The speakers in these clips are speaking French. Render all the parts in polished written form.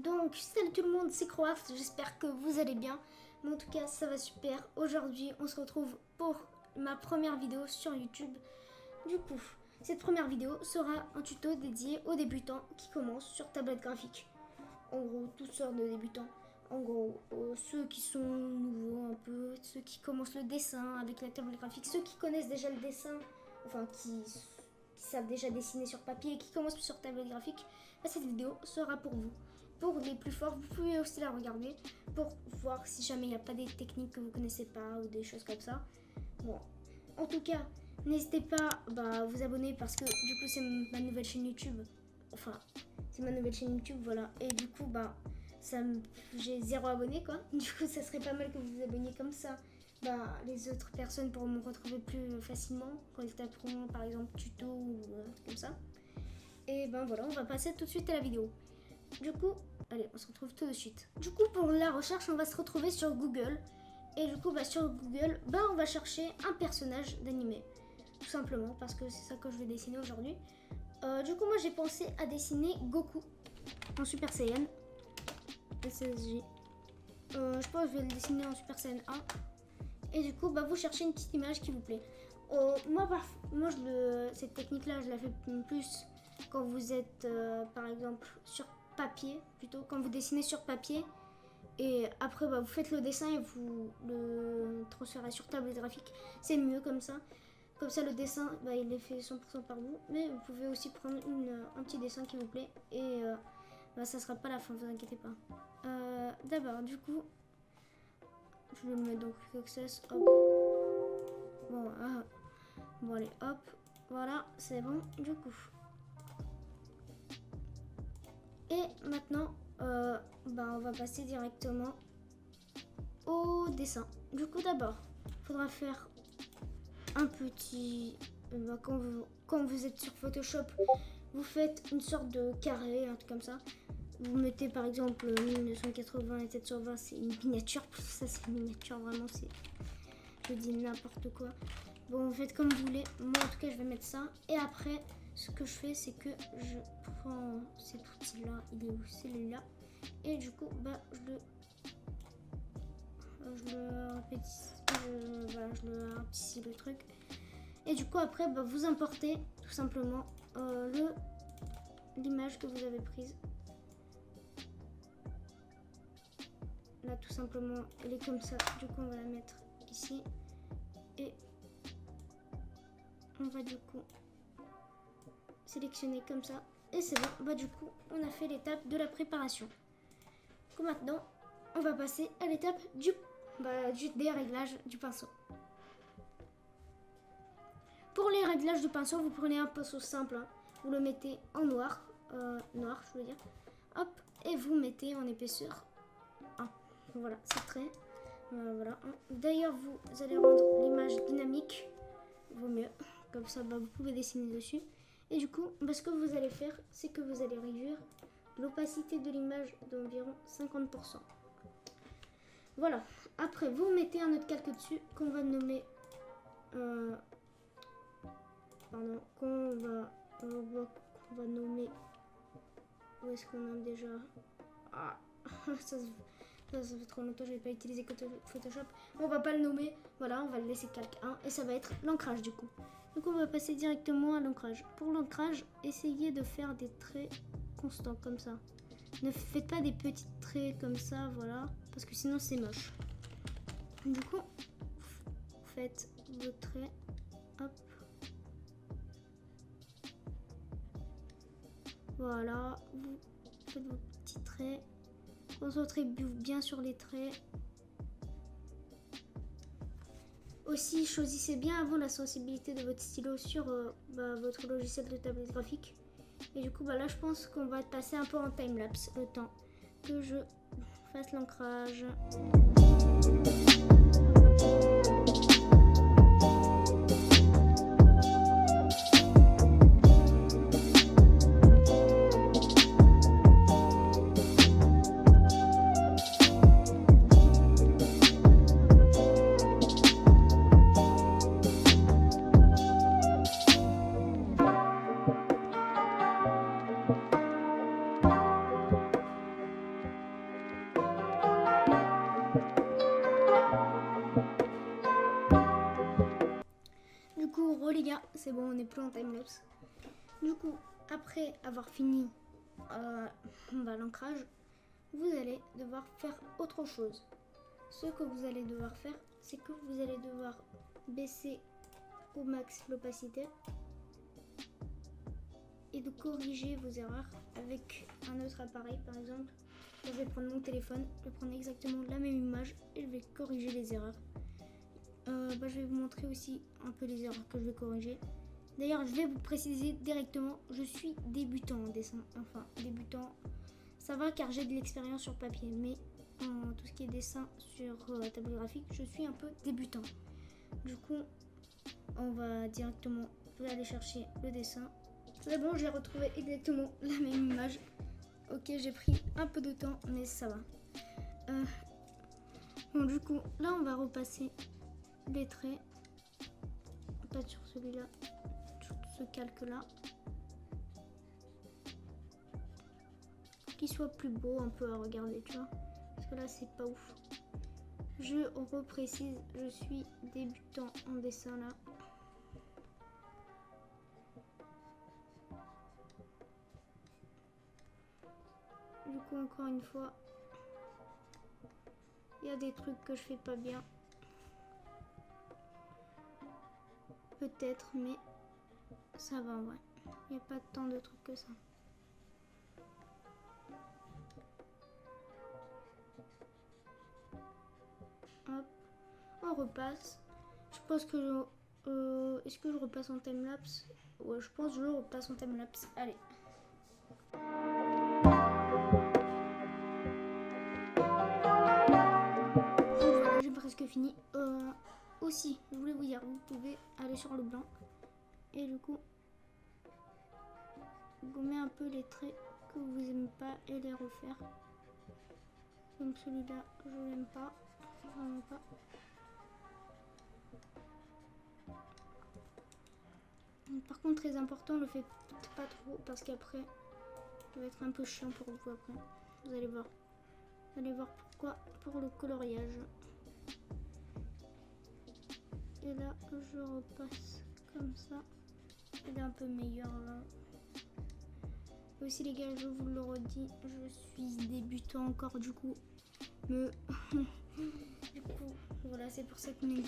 Donc salut tout le monde, c'est Croaft, j'espère que vous allez bien. Mais en tout cas ça va super. Aujourd'hui on se retrouve pour ma première vidéo sur YouTube. Du coup, cette première vidéo sera un tuto dédié aux débutants qui commencent sur tablette graphique. En gros, toutes sortes de débutants. En gros, ceux qui sont nouveaux un peu, ceux qui commencent le dessin avec la tablette graphique, ceux qui connaissent déjà le dessin, enfin qui savent déjà dessiner sur papier et qui commencent sur tablette graphique, cette vidéo sera pour vous. Pour les plus forts, vous pouvez aussi la regarder pour voir si jamais il n'y a pas des techniques que vous ne connaissez pas ou des choses comme ça. Bon, en tout cas, n'hésitez pas à vous abonner parce que du coup c'est ma nouvelle chaîne YouTube. Enfin, c'est ma nouvelle chaîne YouTube, voilà. Et du coup, j'ai 0 abonnés quoi. Du coup, ça serait pas mal que vous vous abonniez comme ça. Les autres personnes pourront me retrouver plus facilement quand ils taperont par exemple tuto ou comme ça. Et voilà, on va passer tout de suite à la vidéo. Du coup, allez, on se retrouve tout de suite. Du coup, pour la recherche, on va se retrouver sur Google. Et du coup, sur Google, on va chercher un personnage d'animé. Tout simplement, parce que c'est ça que je vais dessiner aujourd'hui. Du coup, moi, j'ai pensé à dessiner Goku en Super Saiyan. SSG. Je pense que je vais le dessiner en Super Saiyan 1. Et du coup, vous cherchez une petite image qui vous plaît. Cette technique-là, je la fais plus quand vous êtes, par exemple, sur papier, plutôt quand vous dessinez sur papier et après vous faites le dessin et vous le transférez sur tablette graphique, c'est mieux comme ça le dessin il est fait 100% par vous, mais vous pouvez aussi prendre un petit dessin qui vous plaît et ça sera pas la fin, vous inquiétez pas. D'abord du coup je le mets donc access, hop, bon allez hop, voilà c'est bon. Du coup et maintenant, on va passer directement au dessin. Du coup, d'abord, il faudra faire un petit... quand vous êtes sur Photoshop, vous faites une sorte de carré, un truc comme ça. Vous mettez par exemple 1980 et 720, c'est une miniature. Ça, c'est une miniature, vraiment, je dis n'importe quoi. Bon, vous faites comme vous voulez. Moi, en tout cas, je vais mettre ça. Et après... ce que je fais, c'est que je prends cet outil-là, il est où? Celui-là. Et du coup, je le rapetissis le truc. Et du coup, après, vous importez tout simplement l'image que vous avez prise. Là, tout simplement, elle est comme ça. Du coup, on va la mettre ici. Et on va du coup sélectionner comme ça et c'est bon. Du coup on a fait l'étape de la préparation. Du coup maintenant on va passer à l'étape du réglage du pinceau. Pour les réglages du pinceau, vous prenez un pinceau simple, hein. Vous le mettez en noir, je veux dire, hop, et vous mettez en épaisseur 1. Voilà, c'est très voilà, hein. D'ailleurs vous allez rendre l'image dynamique, vaut mieux, comme ça vous pouvez dessiner dessus. Et du coup, ce que vous allez faire, c'est que vous allez réduire l'opacité de l'image d'environ 50%. Voilà. Après, vous mettez un autre calque dessus qu'on va nommer... qu'on va nommer... Où est-ce qu'on nomme déjà? Ça fait trop longtemps que je n'ai pas utilisé Photoshop. On va pas le nommer. Voilà, on va le laisser calque 1 et ça va être l'ancrage du coup. Donc on va passer directement à l'ancrage. Pour l'ancrage, essayez de faire des traits constants comme ça. Ne faites pas des petits traits comme ça, voilà, parce que sinon c'est moche. Du coup, vous faites vos traits, hop. Voilà, vous faites vos petits traits. Concentrez-vous bien sur les traits. Aussi, choisissez bien avant la sensibilité de votre stylo sur votre logiciel de tablette graphique. Et du coup, là, je pense qu'on va passer un peu en time-lapse le temps que je fasse l'ancrage. c'est bon, on n'est plus en timelapse. Du coup, après avoir fini l'ancrage, vous allez devoir faire autre chose. Ce que vous allez devoir faire, c'est que vous allez devoir baisser au max l'opacité et de corriger vos erreurs avec un autre appareil. Par exemple, je vais prendre mon téléphone, je vais prendre exactement la même image et je vais corriger les erreurs. Je vais vous montrer aussi un peu les erreurs que je vais corriger. D'ailleurs, je vais vous préciser directement, je suis débutant en dessin. Enfin, débutant, ça va car j'ai de l'expérience sur papier, mais en tout ce qui est dessin sur table graphique, je suis un peu débutant. Du coup, on va directement, je vais aller chercher le dessin. C'est bon, j'ai retrouvé exactement la même image. Ok, j'ai pris un peu de temps, mais ça va. Bon, du coup, là, on va repasser les traits. Pas sur celui-là, sur ce calque-là. Qu'il soit plus beau un peu à regarder, tu vois. Parce que là, c'est pas ouf. Je reprécise, je suis débutant en dessin là. Du coup, encore une fois, il y a des trucs que je fais pas bien. Peut-être, mais ça va en vrai. Il n'y a pas tant de trucs que ça. Hop, on repasse. Je pense que est-ce que je repasse en timelapse? Ouais, je pense que je repasse en timelapse. Allez. Voilà, j'ai presque fini. Aussi, je voulais vous dire, vous pouvez aller sur le blanc. Et du coup, gommer un peu les traits que vous n'aimez pas et les refaire. Comme celui-là, je l'aime pas. Vraiment pas. Par contre, très important, le faites pas trop parce qu'après, ça va être un peu chiant pour vous après. Vous allez voir. Vous allez voir pourquoi. Pour le coloriage. Et là, je repasse comme ça. Il est un peu meilleur là. Et aussi les gars, je vous le redis, je suis débutant encore du coup. Mais du coup, voilà, c'est pour ça que mon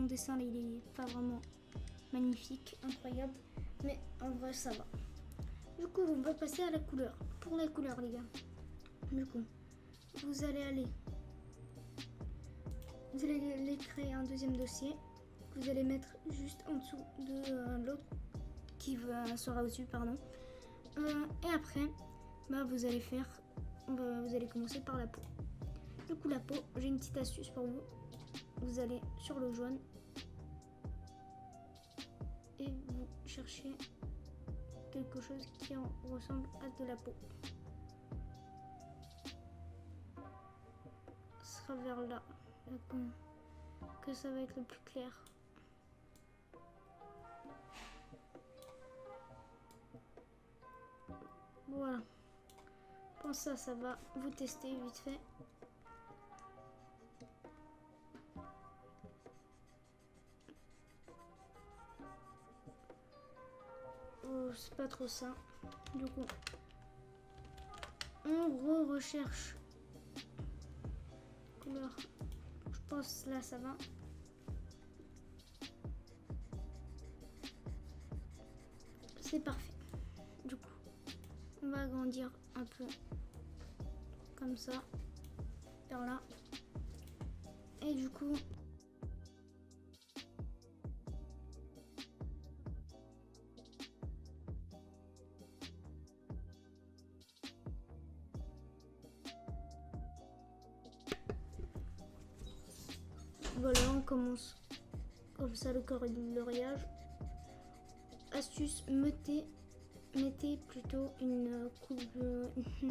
dessin là, il est pas vraiment magnifique, incroyable. Mais en vrai, ça va. Du coup, on va passer à la couleur. Pour la couleur, les gars. Du coup, vous allez créer un deuxième dossier. Vous allez mettre juste en dessous de l'autre qui sera au-dessus, pardon. Et après, vous allez commencer par la peau. Du coup, la peau, j'ai une petite astuce pour vous. Vous allez sur le jaune et vous cherchez quelque chose qui ressemble à de la peau. Ce sera vers là que ça va être le plus clair. Voilà. Pour ça, ça va. Vous tester vite fait. Oh, c'est pas trop ça. Du coup, on recherche couleur. Je pense là, ça va. C'est parfait. Du coup, on va agrandir un peu comme ça, vers là. Et du coup, voilà, on commence comme ça le coloriage. Astuce, mettez plutôt une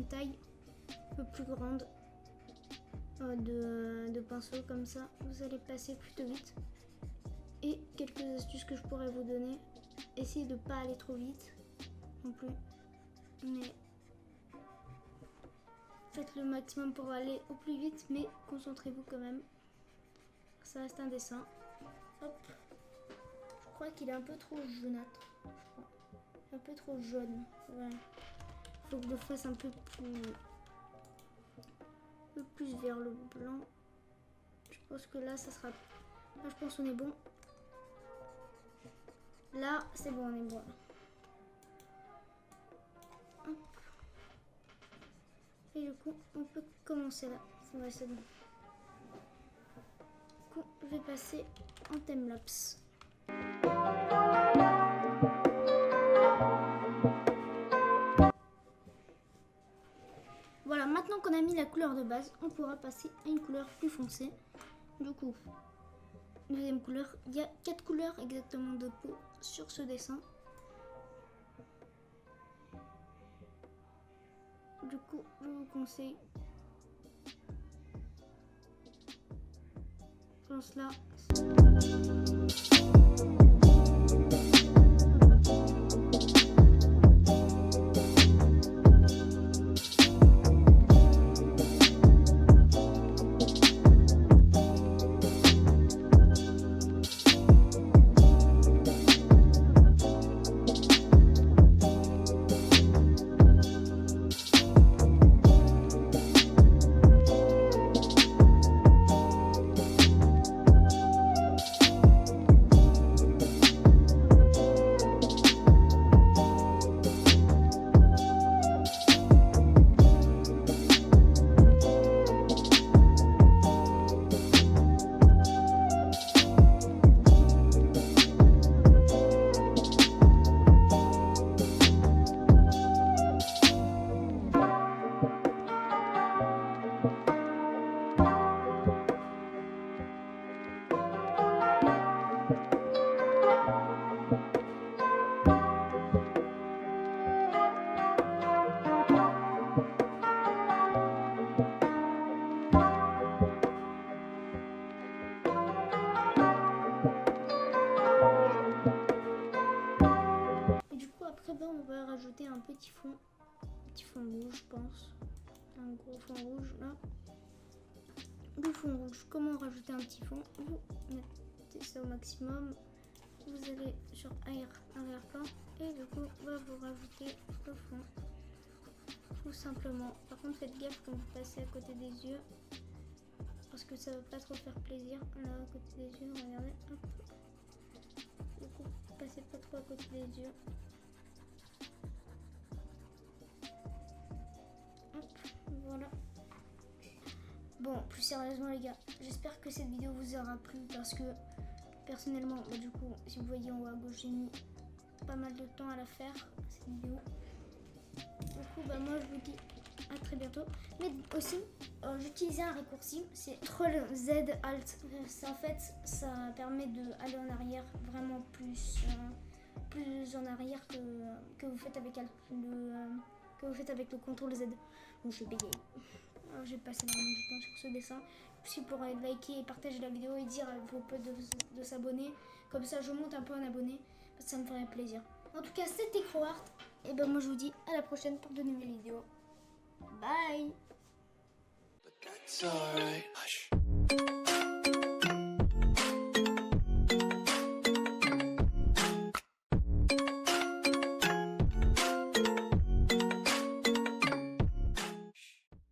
taille un peu plus grande de pinceau, comme ça vous allez passer plutôt vite. Et quelques astuces que je pourrais vous donner, essayez de ne pas aller trop vite non plus, mais faites le maximum pour aller au plus vite, mais concentrez-vous quand même, ça reste un dessin. Hop, je crois qu'il est un peu trop jaunâtre. Un peu trop jaune. Voilà. Faut que je le fasse un peu plus vers le blanc. Je pense que là, ça sera... Là, je pense qu'on est bon. Là, c'est bon, on est bon. Hop. Et du coup, on peut commencer là. Ouais, c'est bon. Du coup, je vais passer en timelapse. Voilà, maintenant qu'on a mis la couleur de base, on pourra passer à une couleur plus foncée. Du coup, deuxième couleur, il y a 4 couleurs exactement de peau sur ce dessin. Du coup, je vous conseille, je pense là. On va rajouter un petit fond rouge, je pense, un gros fond rouge là. Le fond rouge, comment rajouter un petit fond? Vous mettez ça au maximum, vous allez sur arrière-plan et du coup on va vous rajouter le fond, tout simplement. Par contre faites gaffe quand vous passez à côté des yeux, parce que ça va pas trop faire plaisir. Là à côté des yeux, regardez, hop. Du coup passez pas trop à côté des yeux. Voilà. Bon, plus sérieusement les gars, j'espère que cette vidéo vous aura plu parce que personnellement, du coup, si vous voyez en haut à gauche, j'ai mis pas mal de temps à la faire, cette vidéo. Du coup, moi je vous dis à très bientôt. Mais aussi, j'utilisais un raccourci, c'est Ctrl Z Alt. En fait, ça permet d'aller en arrière vraiment plus en arrière que vous faites avec le CTRL Z. Donc je suis bégayée. J'ai passé vraiment du temps sur ce dessin. Aussi pour liker et partager la vidéo et dire à vos potes de s'abonner. Comme ça je monte un peu en abonnés. Parce que ça me ferait plaisir. En tout cas c'était CroArt. Et moi je vous dis à la prochaine pour de nouvelles vidéos. Bye.